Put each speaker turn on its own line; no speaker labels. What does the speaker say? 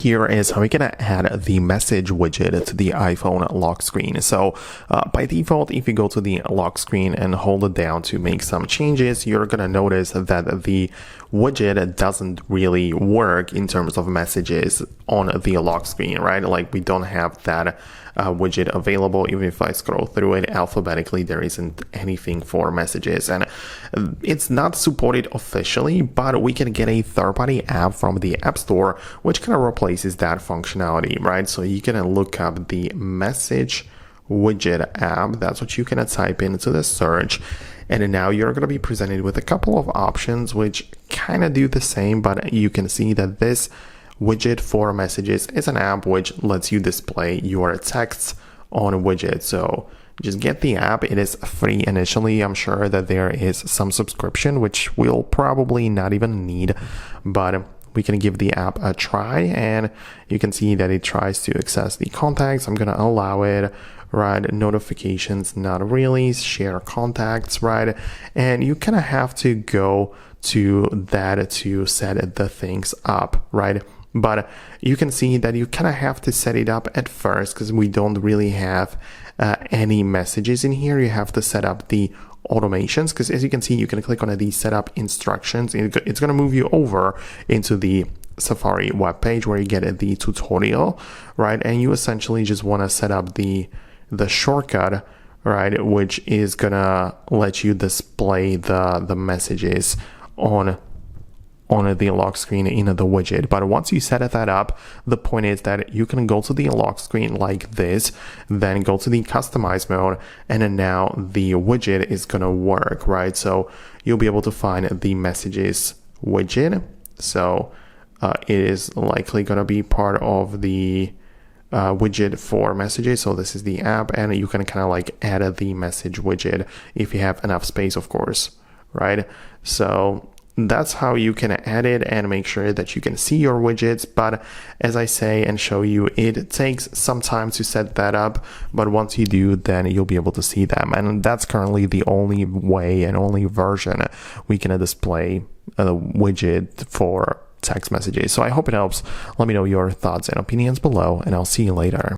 Here is how we can add the message widget to the iPhone lock screen. So by default, if you go to the lock screen and hold it down to make some changes, you're going to notice that the widget doesn't really work in terms of messages on the lock screen, right? Like we don't have that widget available. Even if I scroll through it alphabetically, there isn't anything for messages, and it's not supported officially, but we can get a third-party app from the App Store which kind of replaces that functionality, right? So you can look up the message widget app. That's what you can type into the search, and now you're going to be presented with a couple of options which kind of do the same, but you can see that this widget for messages is an app which lets you display your texts on a widget. So just get the app. It is free initially. I'm sure that there is some subscription which we'll probably not even need, but we can give the app a try, and you can see that it tries to access the contacts. I'm going to allow it, right? Notifications, not really. Share contacts, right? And you kind of have to go to that to set the things up, right? But you can see that you kind of have to set it up at first because we don't really have any messages in here. You have to set up the automations, because as you can see, you can click on the setup instructions. It's going to move you over into the Safari web page where you get the tutorial, right? And you essentially just want to set up the shortcut, right, which is gonna let you display the messages on the lock screen in the widget. But once you set that up, the point is that you can go to the lock screen like this, then go to the customize mode, and then now the widget is gonna work, right? So you'll be able to find the messages widget. So it is likely gonna be part of the widget for messages. So this is the app, and you can kind of like add the message widget if you have enough space, of course, right? So that's how you can add it and make sure that you can see your widgets. But as I say and show you, it takes some time to set that up, but once you do, then you'll be able to see them. And that's currently the only way and only version we can display a widget for text messages. So I hope it helps. Let me know your thoughts and opinions below, and I'll see you later.